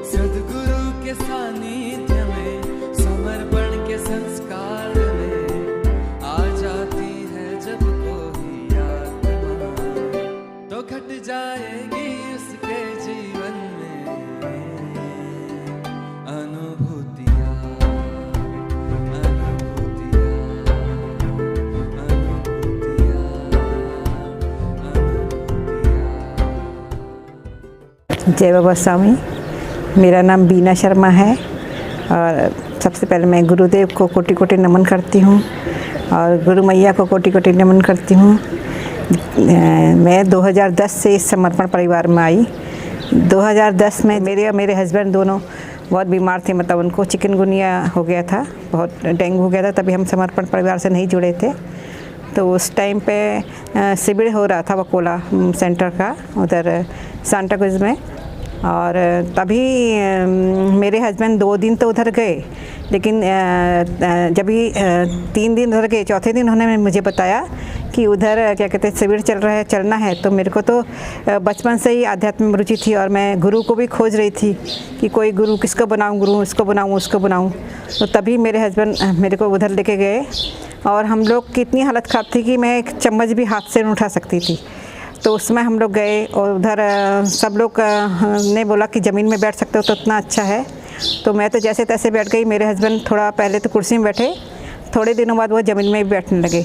सद्गुरु के सानिध्य में समर्पण के संस्कार में आ जाती है जब कोई आत्मा, तो घट जाएगी उसके जीवन में अनुभूतियाँ, अनुभूतियाँ, अनुभूतियाँ, अनुभूतियाँ। जय बाबा स्वामी। मेरा नाम बीना शर्मा है और सबसे पहले मैं गुरुदेव को कोटि कोटि नमन करती हूँ और गुरु मैया को कोटि कोटि नमन करती हूँ। मैं 2010 से इस समर्पण परिवार में आई। 2010 में मेरे और मेरे हस्बैंड दोनों बहुत बीमार थे, मतलब उनको चिकनगुनिया हो गया था, बहुत डेंगू हो गया था, तभी हम समर्पण परिवार से नहीं जुड़े थे। तो उस टाइम पे शिविर हो रहा था वकोला सेंटर का उधर सांता क्रूज में, और तभी मेरे हस्बैंड 2 दिन तो उधर गए, लेकिन जब भी 3 दिन उधर गए, चौथे दिन उन्होंने मुझे बताया कि उधर क्या कहते हैं शिविर चल रहा है, चलना है। तो मेरे को तो बचपन से ही आध्यात्म में रुचि थी और मैं गुरु को भी खोज रही थी कि कोई गुरु किसको बनाऊं, गुरु इसको बनाऊं उसको बनाऊं। तो तभी मेरे हस्बैंड मेरे को उधर लेके गए और हम लोग की इतनी हालत ख़राब थी कि मैं एक चम्मच भी हाथ से नहीं उठा सकती थी। तो उसमें हम लोग गए और उधर सब लोग ने बोला कि ज़मीन में बैठ सकते हो तो इतना अच्छा है। तो मैं तो जैसे तैसे बैठ गई। मेरे हस्बैंड थोड़ा पहले तो कुर्सी में बैठे, थोड़े दिनों बाद वो ज़मीन में भी बैठने लगे।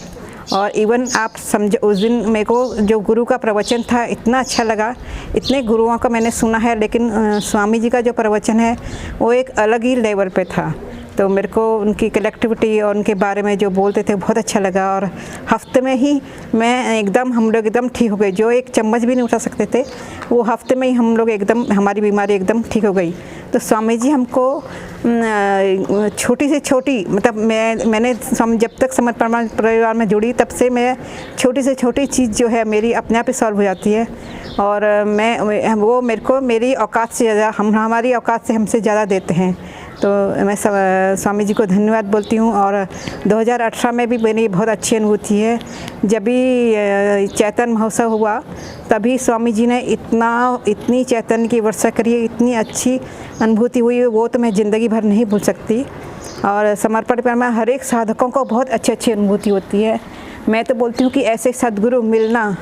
और इवन आप समझो उस दिन मेरे को जो गुरु का प्रवचन था इतना अच्छा लगा। इतने गुरुओं का मैंने सुना है, लेकिन स्वामी जी का जो प्रवचन है वो एक अलग ही लेवल पे था। तो मेरे को उनकी कलेक्टिविटी और उनके बारे में जो बोलते थे बहुत अच्छा लगा। और हफ्ते में ही मैं एकदम हम लोग एकदम ठीक हो गए। जो एक चम्मच भी नहीं उठा सकते थे वो हफ्ते में ही हम लोग एकदम, हमारी बीमारी एकदम ठीक हो गई। तो स्वामी जी हमको छोटी से छोटी, मतलब मैंने जब तक समर्पण परिवार में जुड़ी तब से मैं छोटी से छोटी चीज़ जो है मेरी अपने आप ही सॉल्व हो जाती है। और वो मेरे को मेरी औकात से ज़्यादा, हमारी औकात से हमसे ज़्यादा देते हैं। तो मैं स्वामी जी को धन्यवाद बोलती हूँ। और 2018 में भी मेरी बहुत अच्छी अनुभूति है। जब भी चैतन्य महोत्सव हुआ तभी स्वामी जी ने इतनी चैतन्य की वर्षा करी, इतनी अच्छी अनुभूति हुई, वो तो मैं ज़िंदगी भर नहीं भूल सकती। और समर्पण पर में हर एक साधकों को बहुत अच्छी अनुभूति होती है। मैं तो बोलती हूँ कि ऐसे सद्गुरु मिलना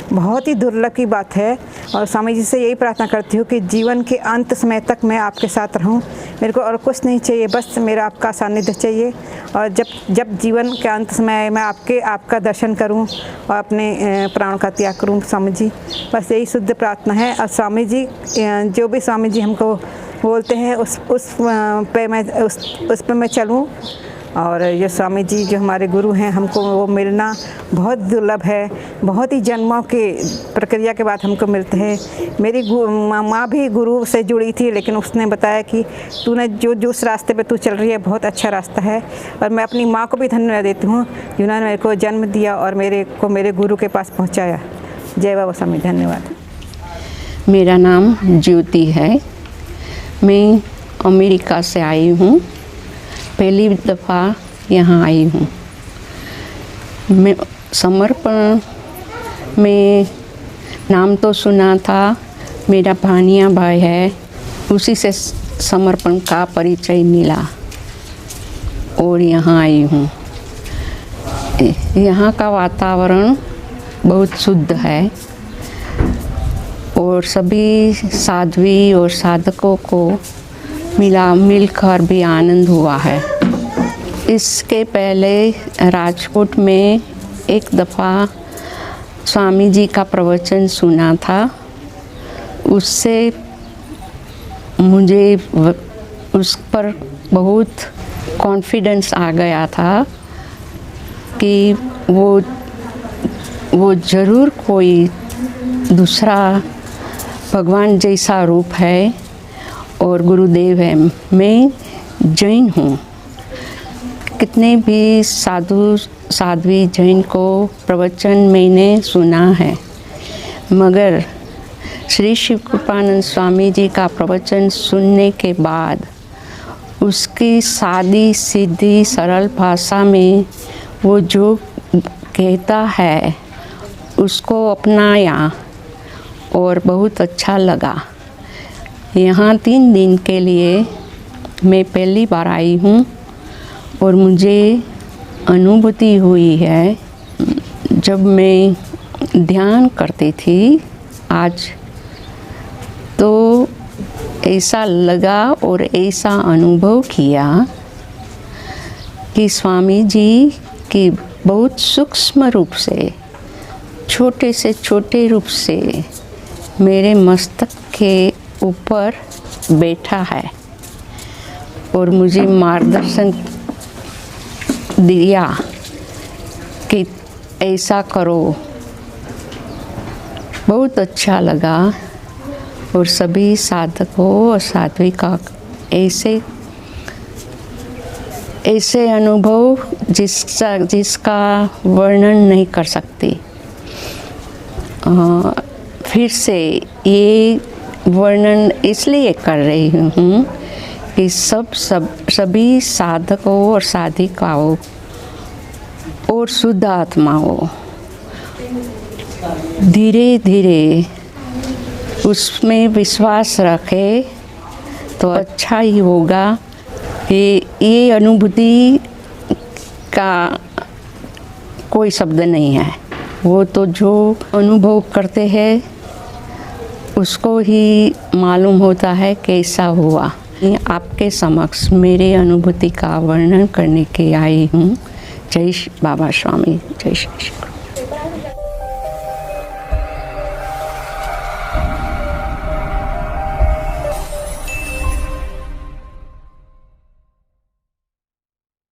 बहुत ही दुर्लभ की बात है। और स्वामी जी से यही प्रार्थना करती हूँ कि जीवन के अंत समय तक मैं आपके साथ रहूँ। मेरे को और कुछ नहीं चाहिए, बस मेरा आपका सानिध्य चाहिए। और जब जीवन के अंत समय मैं आपका दर्शन करूँ और अपने प्राण का त्याग करूँ स्वामी जी, बस यही शुद्ध प्रार्थना है। और स्वामी जी जो भी स्वामी जी हमको बोलते हैं उस पे मैं चलूँ। और ये स्वामी जी जो हमारे गुरु हैं, हमको वो मिलना बहुत दुर्लभ है। बहुत ही जन्मों के प्रक्रिया के बाद हमको मिलते हैं। मेरी माँ भी गुरु से जुड़ी थी, लेकिन उसने बताया कि तूने जिस रास्ते पे तू चल रही है बहुत अच्छा रास्ता है। और मैं अपनी माँ को भी धन्यवाद देती हूँ जिन्होंने मेरे को जन्म दिया और मेरे गुरु के पास पहुँचाया। जय बाबा स्वामी, धन्यवाद। मेरा नाम ज्योति है। मैं अमेरिका से आई हूँ, पहली दफ़ा यहाँ आई हूँ। मैं समर्पण में नाम तो सुना था, मेरा भानिया भाई है, उसी से समर्पण का परिचय मिला और यहाँ आई हूँ। यहाँ का वातावरण बहुत शुद्ध है और सभी साध्वी और साधकों को मिलकर भी आनंद हुआ है। इसके पहले राजकोट में एक दफ़ा स्वामी जी का प्रवचन सुना था। उससे मुझे उस पर बहुत कॉन्फिडेंस आ गया था कि वो ज़रूर कोई दूसरा भगवान जैसा रूप है और गुरुदेव है। मैं जैन हूँ। कितने भी साध्वी जैन को प्रवचन मैंने सुना है, मगर श्री शिव कृपानंद स्वामी जी का प्रवचन सुनने के बाद उसकी सादी सीधी सरल भाषा में वो जो कहता है उसको अपनाया और बहुत अच्छा लगा। यहाँ 3 दिन के लिए मैं पहली बार आई हूँ और मुझे अनुभूति हुई है जब मैं ध्यान करती थी आज, तो ऐसा लगा और ऐसा अनुभव किया कि स्वामी जी की बहुत सूक्ष्म रूप से, छोटे से छोटे रूप से मेरे मस्तक के ऊपर बैठा है और मुझे मार्गदर्शन दिया कि ऐसा करो। बहुत अच्छा लगा और सभी साधकों और साध्विका ऐसे अनुभव जिसका वर्णन नहीं कर सकती। फिर से ये वर्णन इसलिए कर रही हूँ कि सभी साधकों और साधिकाओं और शुद्ध आत्माओं धीरे धीरे उसमें विश्वास रखे तो अच्छा ही होगा। ये अनुभूति का कोई शब्द नहीं है, वो तो जो अनुभव करते हैं उसको ही मालूम होता है कैसा हुआ। आपके समक्ष मेरे अनुभूति का वर्णन करने के आई हूँ। जय बाबा स्वामी, जय श्री कृष्ण।